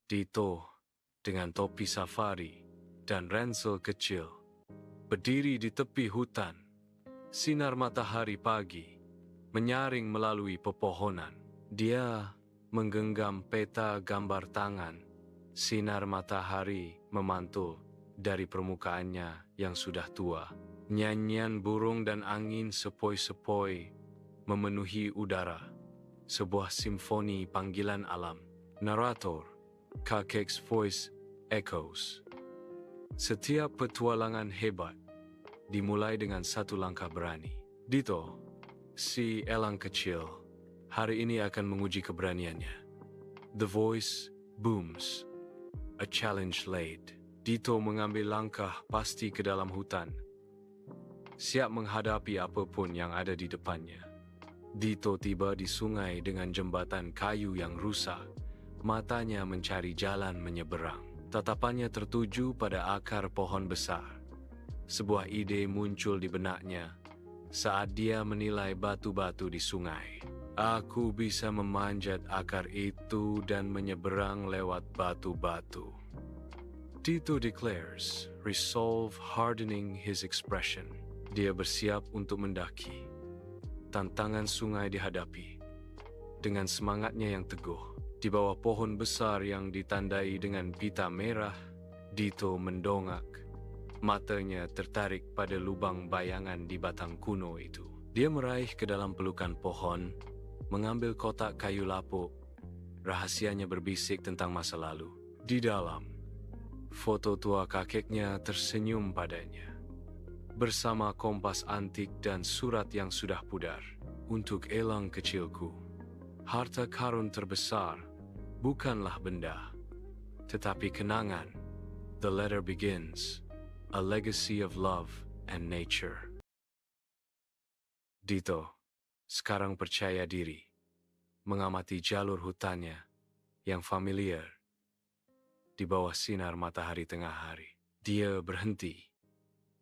Dito dengan topi safari dan ransel kecil berdiri di tepi hutan. Sinar matahari pagi menyaring melalui pepohonan. Dia menggenggam peta gambar tangan. Sinar matahari memantul dari permukaannya yang sudah tua. Nyanyian burung dan angin sepoi-sepoi memenuhi udara. Sebuah simfoni panggilan alam. Narator, Kakek's voice echoes. Setiap petualangan hebat dimulai dengan satu langkah berani. Dito, si elang kecil, hari ini akan menguji keberaniannya. The voice booms. A challenge laid. Dito mengambil langkah pasti ke dalam hutan, siap menghadapi apapun yang ada di depannya. Dito tiba di sungai dengan jembatan kayu yang rusak. Matanya mencari jalan menyeberang. Tatapannya tertuju pada akar pohon besar. Sebuah ide muncul di benaknya saat dia menilai batu-batu di sungai. Aku bisa memanjat akar itu dan menyeberang lewat batu-batu. Dito declares, resolve hardening his expression. Dia bersiap untuk mendaki. Tantangan sungai dihadapi. Dengan semangatnya yang teguh, di bawah pohon besar yang ditandai dengan pita merah, Dito mendongak. Matanya tertarik pada lubang bayangan di batang kuno itu. Dia meraih ke dalam pelukan pohon, mengambil kotak kayu lapuk. Rahasianya berbisik tentang masa lalu. Di dalam, foto tua kakeknya tersenyum padanya. Bersama kompas antik dan surat yang sudah pudar. Untuk elang kecilku, harta karun terbesar bukanlah benda, tetapi kenangan. The letter begins. A legacy of love and nature. Dito sekarang percaya diri, mengamati jalur hutannya yang familiar di bawah sinar matahari tengah hari. Dia berhenti.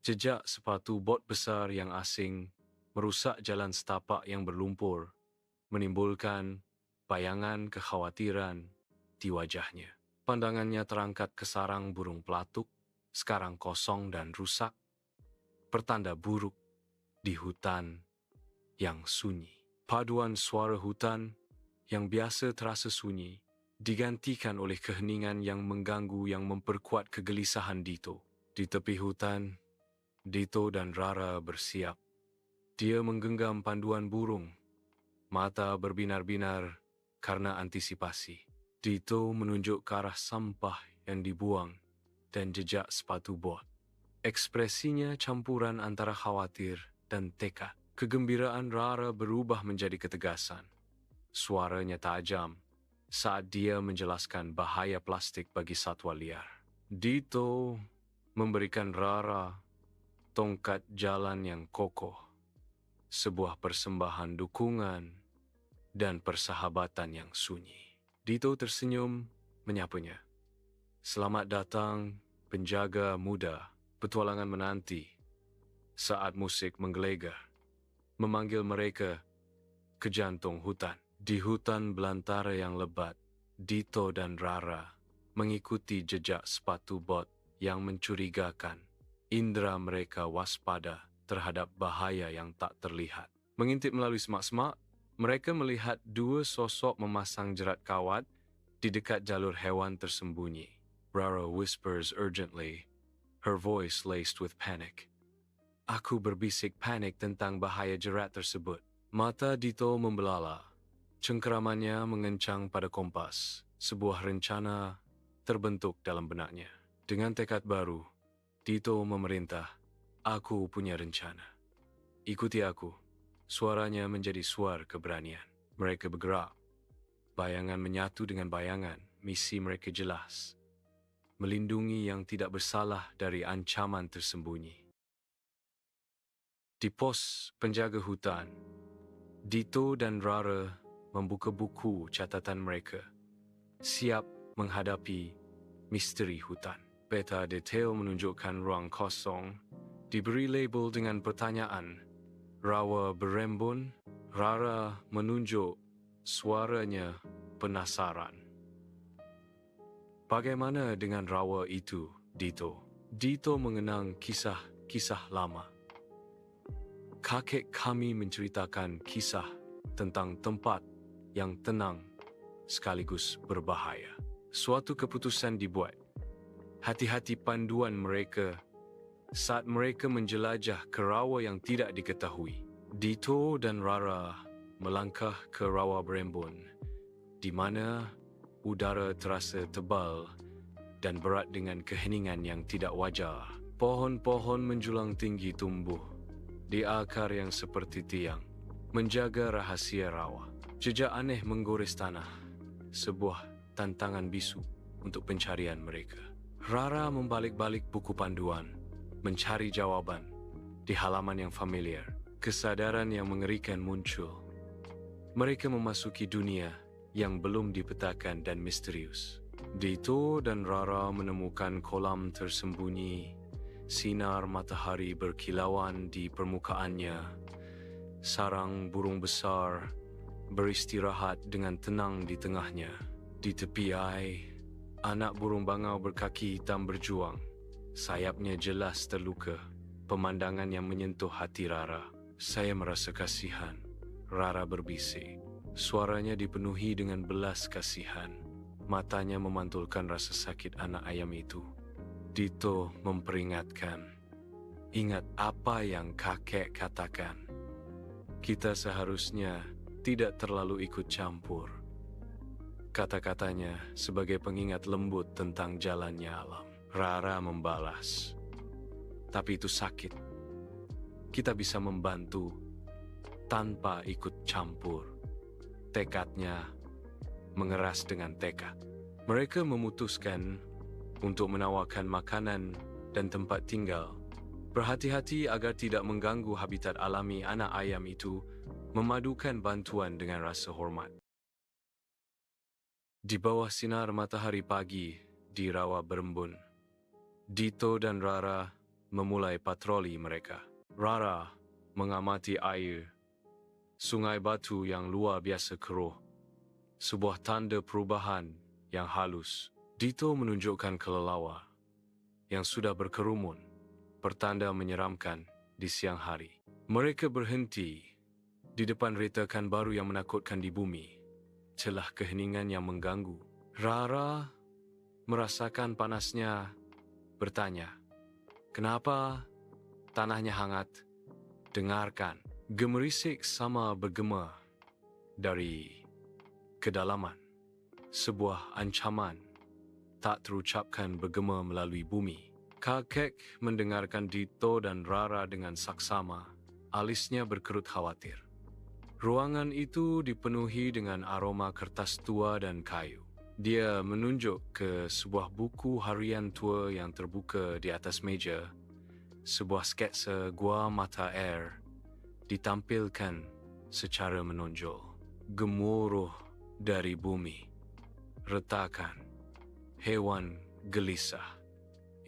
Jejak sepatu bot besar yang asing merusak jalan setapak yang berlumpur, menimbulkan bayangan kekhawatiran di wajahnya. Pandangannya terangkat ke sarang burung pelatuk, sekarang kosong dan rusak, pertanda buruk di hutan yang sunyi. Paduan suara hutan yang biasa terasa sunyi digantikan oleh keheningan yang mengganggu yang memperkuat kegelisahan Dito. Di tepi hutan, Dito dan Rara bersiap. Dia menggenggam panduan burung, mata berbinar-binar karena antisipasi. Dito menunjuk ke arah sampah yang dibuang dan jejak sepatu bot. Ekspresinya campuran antara khawatir dan tekad. Kegembiraan Rara berubah menjadi ketegasan. Suaranya tajam saat dia menjelaskan bahaya plastik bagi satwa liar. Dito memberikan Rara tongkat jalan yang kokoh, sebuah persembahan dukungan dan persahabatan yang sunyi. Dito tersenyum menyapanya. Selamat datang, penjaga muda. Petualangan menanti. Saat musik menggelegar, memanggil mereka ke jantung hutan. Di hutan belantara yang lebat, Dito dan Rara mengikuti jejak sepatu bot yang mencurigakan. Indera mereka waspada terhadap bahaya yang tak terlihat. Mengintip melalui semak-semak, mereka melihat dua sosok memasang jerat kawat di dekat jalur hewan tersembunyi. Rara whispers urgently, her voice laced with panic. Aku berbisik panik tentang bahaya jerat tersebut. Mata Dito membelala. Cengkeramannya mengencang pada kompas. Sebuah rencana terbentuk dalam benaknya. Dengan tekad baru, Dito memerintah, aku punya rencana. Ikuti aku. Suaranya menjadi suara keberanian. Mereka bergerak. Bayangan menyatu dengan bayangan. Misi mereka jelas. Melindungi yang tidak bersalah dari ancaman tersembunyi. Di pos penjaga hutan, Dito dan Rara membuka buku catatan mereka, siap menghadapi misteri hutan. Peta detail menunjukkan ruang kosong, diberi label dengan pertanyaan. Rawa berembun, Rara menunjuk, suaranya penasaran. Bagaimana dengan rawa itu, Dito? Dito mengenang kisah-kisah lama. Kakek kami menceritakan kisah tentang tempat yang tenang sekaligus berbahaya. Suatu keputusan dibuat. Hati-hati panduan mereka saat mereka menjelajah ke rawa yang tidak diketahui. Dito dan Rara melangkah ke rawa Berembun, di mana udara terasa tebal dan berat dengan keheningan yang tidak wajar. Pohon-pohon menjulang tinggi tumbuh di akar yang seperti tiang, menjaga rahasia rawa. Jejak aneh menggores tanah, sebuah tantangan bisu untuk pencarian mereka. Rara membalik-balik buku panduan, mencari jawaban di halaman yang familiar. Kesadaran yang mengerikan muncul. Mereka memasuki dunia yang belum dipetakan dan misterius. Dito dan Rara menemukan kolam tersembunyi. Sinar matahari berkilauan di permukaannya. Sarang burung besar beristirahat dengan tenang di tengahnya. Di tepi air, anak burung bangau berkaki hitam berjuang. Sayapnya jelas terluka. Pemandangan yang menyentuh hati Rara. Saya merasa kasihan. Rara berbisik. Suaranya dipenuhi dengan belas kasihan. Matanya memantulkan rasa sakit anak ayam itu. Dito memperingatkan, ingat apa yang kakek katakan. Kita seharusnya tidak terlalu ikut campur. Kata-katanya sebagai pengingat lembut tentang jalannya alam. Rara membalas, tapi itu sakit. Kita bisa membantu tanpa ikut campur. Tekadnya mengeras dengan tekad. Mereka memutuskan untuk menawarkan makanan dan tempat tinggal. Berhati-hati agar tidak mengganggu habitat alami anak ayam itu, memadukan bantuan dengan rasa hormat. Di bawah sinar matahari pagi di rawa Berembun, Dito dan Rara memulai patroli mereka. Rara mengamati air, sungai batu yang luar biasa keruh, sebuah tanda perubahan yang halus. Dito menunjukkan kelelawar yang sudah berkerumun, pertanda menyeramkan di siang hari. Mereka berhenti di depan retakan baru yang menakutkan di bumi, celah keheningan yang mengganggu. Rara merasakan panasnya, bertanya, kenapa tanahnya hangat? Dengarkan, gemerisik sama bergema dari kedalaman. Sebuah ancaman tak terucapkan bergema melalui bumi. Kakek mendengarkan Dito dan Rara dengan saksama. Alisnya berkerut khawatir. Ruangan itu dipenuhi dengan aroma kertas tua dan kayu. Dia menunjuk ke sebuah buku harian tua yang terbuka di atas meja. Sebuah sketsa gua mata air ditampilkan secara menonjol. Gemuruh dari bumi. Retakan. Hewan gelisah.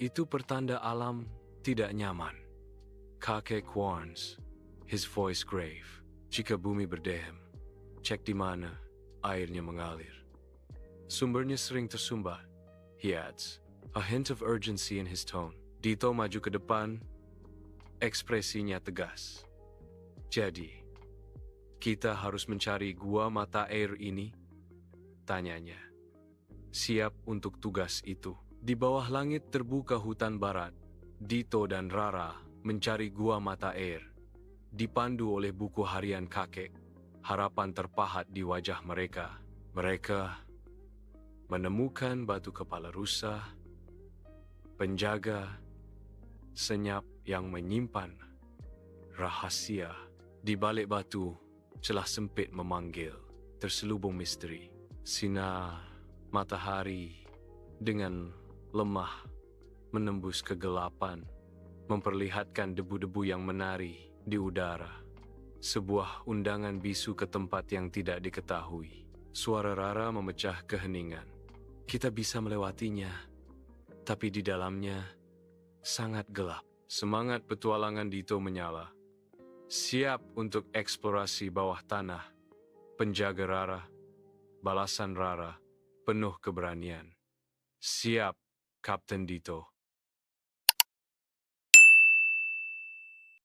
Itu pertanda alam tidak nyaman. Kakek warns, his voice grave. Jika bumi berdehem, cek di mana airnya mengalir. Sumbernya sering tersumbat, he adds, a hint of urgency in his tone. Dito maju ke depan, ekspresinya tegas. Jadi, kita harus mencari gua mata air ini? Tanyanya. Siap untuk tugas itu. Di bawah langit terbuka hutan barat, Dito dan Rara mencari gua mata air. Dipandu oleh buku harian kakek, harapan terpahat di wajah mereka. Mereka menemukan batu kepala rusa, penjaga, senyap yang menyimpan rahasia. Di balik batu, celah sempit memanggil, terselubung misteri. Sinar matahari dengan lemah menembus kegelapan, memperlihatkan debu-debu yang menari di udara. Sebuah undangan bisu ke tempat yang tidak diketahui. Suara Rara memecah keheningan. Kita bisa melewatinya, tapi di dalamnya sangat gelap. Semangat petualangan Dito menyala. Siap untuk eksplorasi bawah tanah. Penjaga Rara, balasan Rara, penuh keberanian. Siap, Kapten Dito.